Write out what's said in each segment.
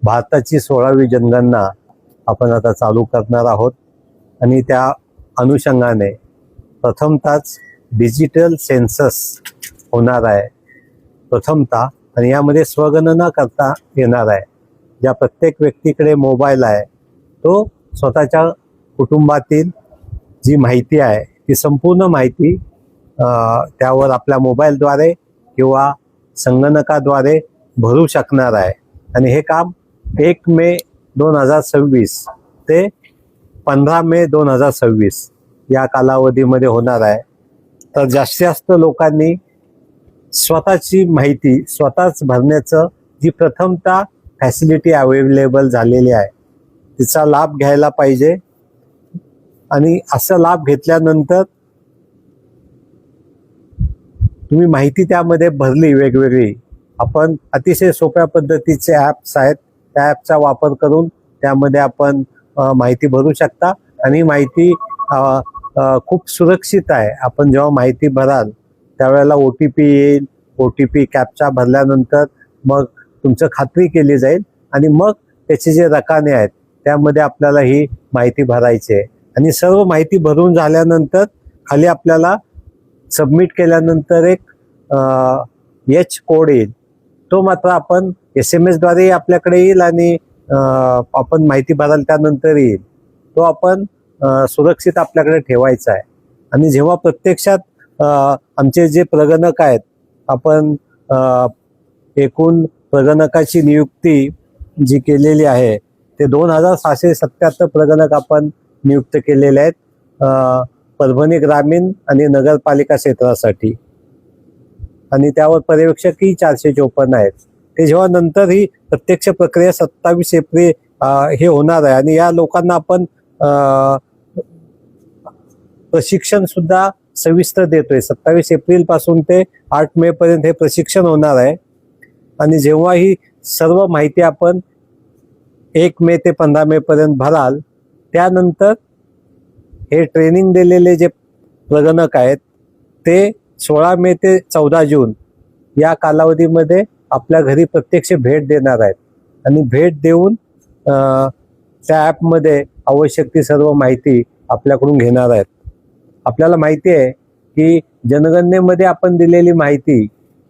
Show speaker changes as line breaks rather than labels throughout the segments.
भारताची 16वी जनगणना आपण आता चालू करणार आहोत आणि त्या अनुषंगाने प्रथमतःच डिजिटल सेन्सस होणार आहे प्रथमतः, आणि यामध्ये स्वगणना करता येणार आहे. ज्या प्रत्येक व्यक्तीकडे मोबाईल आहे तो स्वतःच्या कुटुंबातील जी माहिती आहे ती संपूर्ण माहिती त्यावर आपल्या मोबाईलद्वारे किंवा संगणकाद्वारे भरू शकणार आहे. आणि हे काम 1 मे 2026 ते 15 मे 2026 या कालावधीमध्ये होणार आहे. तर जास्तीत जास्त लोकांनी स्वतःची माहिती स्वतःच भरण्याचं जी प्रथमतः फॅसिलिटी अवेलेबल झालेली आहे तिचा लाभ घ्यायला पाहिजे. आणि असा लाभ घेतल्यानंतर तुम्ही माहिती त्यामध्ये भरली वेगवेगळी, आपण अतिशय सोप्या पद्धतीचे ॲप्स आहेत त्या ॲपचा वापर करून त्यामध्ये आपण माहिती भरू शकता. आणि माहिती खूप सुरक्षित आहे. आपण जेव्हा माहिती भराल त्यावेळेला OTP येईल. OTP कॅप्चा भरल्यानंतर मग तुमचं खात्री केली जाईल आणि मग त्याचे जे रकाने आहेत त्यामध्ये आपल्याला ही माहिती भरायची आहे. आणि सर्व माहिती भरून झाल्यानंतर खाली आपल्याला सबमिट केल्यानंतर एक H कोड येईल. तो मात्र आपण SMS द्वारे आपल्याकडे येईल आणि आपण माहिती भराल त्यानंतर येईल. तो आपण सुरक्षित आपल्याकडे ठेवायचा आहे. आणि जेव्हा प्रत्यक्षात आमचे जे प्रगणक आहेत, आपण एकूण प्रगणकाची नियुक्ती जी केलेली आहे ते 2677 प्रगणक आपण नियुक्त केलेले आहेत परभणी ग्रामीण आणि नगरपालिका क्षेत्रासाठी. आणि त्यावर पर्यवेक्षकही 454 आहेत. ते जेव्हा नंतर ही प्रत्यक्ष प्रक्रिया 27 एप्रिल हे होणार आहे. आणि या लोकांना आपण प्रशिक्षण सुद्धा सविस्तर देतोय. 27 एप्रिल पासून ते 8 मे पर्यंत हे प्रशिक्षण होणार आहे. आणि जेव्हा ही सर्व माहिती आपण 1 मे ते 15 मे पर्यंत भराल त्यानंतर हे ट्रेनिंग दिलेले जे प्रगणक आहेत ते 16 मे ते 14 जून या कालावधीमध्ये आपल्या घरी प्रत्यक्ष भेट देणार आहेत. आणि भेट देऊन त्या ॲपमध्ये आवश्यक ती सर्व माहिती आपल्याकडून घेणार आहेत. आपल्याला माहिती आहे की जनगणनेमध्ये आपण दिलेली माहिती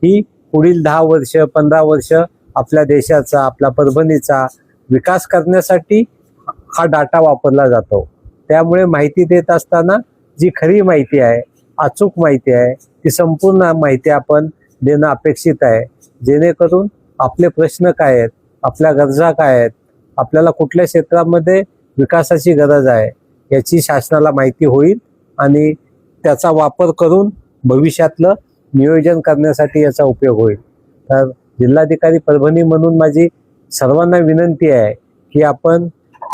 ही पुढील 10 वर्ष 15 वर्ष आपल्या देशाचा, आपल्या परभणीचा विकास करण्यासाठी हा डाटा वापरला जातो. त्यामुळे माहिती देत असताना जी खरी माहिती आहे, अचूक माहिती आहे, ती संपूर्ण माहिती आपण देणं अपेक्षित आहे. जेणेकरून आपले प्रश्न काय आहेत, आपल्या गरजा काय आहेत, आपल्याला कुठल्या क्षेत्रामध्ये विकासाची गरज आहे याची शासनाला माहिती होईल. आणि त्याचा वापर करून भविष्यातलं नियोजन करण्यासाठी याचा उपयोग होईल. तर जिल्हाधिकारी परभणी म्हणून माझी सर्वांना विनंती आहे की आपण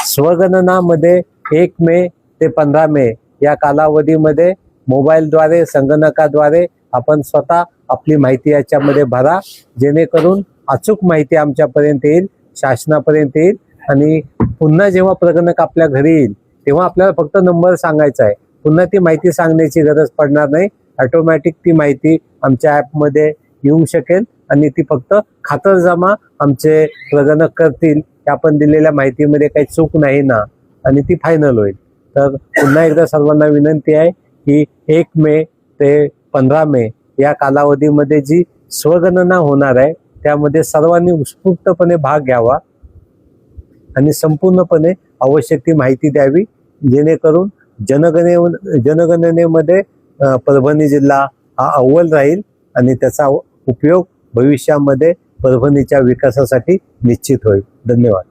स्वगणनामध्ये 1 मे ते 15 मे या कालावधीमध्ये मोबाईलद्वारे, संगणकाद्वारे आपण स्वतः आपली माहिती याच्यामध्ये भरा. जेणेकरून अचूक माहिती आमच्यापर्यंत येईल, शासनापर्यंत येईल. आणि पुन्हा जेव्हा प्रगणक आपल्या घरी येईल तेव्हा आपल्याला फक्त नंबर सांगायचा आहे. पुन्हा ती माहिती सांगण्याची गरज पडणार नाही. ऑटोमॅटिक ती माहिती आमच्या ॲपमध्ये येऊ शकेल आणि ती फक्त खातरजमा आमचे प्रगणक करतील की आपण दिलेल्या माहितीमध्ये काही चूक नाही ना, आणि ती फायनल होईल. तर पुन्हा एकदा सर्वांना विनंती आहे की 1 मे ते 15 मे या कालावधीमध्ये जी स्वगणना होणार आहे त्यामध्ये सर्वांनी उत्स्फूर्तपणे भाग घ्यावा आणि संपूर्णपणे आवश्यक ती माहिती द्यावी. जेणेकरून जनगणनेमध्ये परभणी जिल्हा हा अव्वल राहील आणि त्याचा उपयोग भविष्यामध्ये परभणीच्या विकासासाठी निश्चित होईल. धन्यवाद.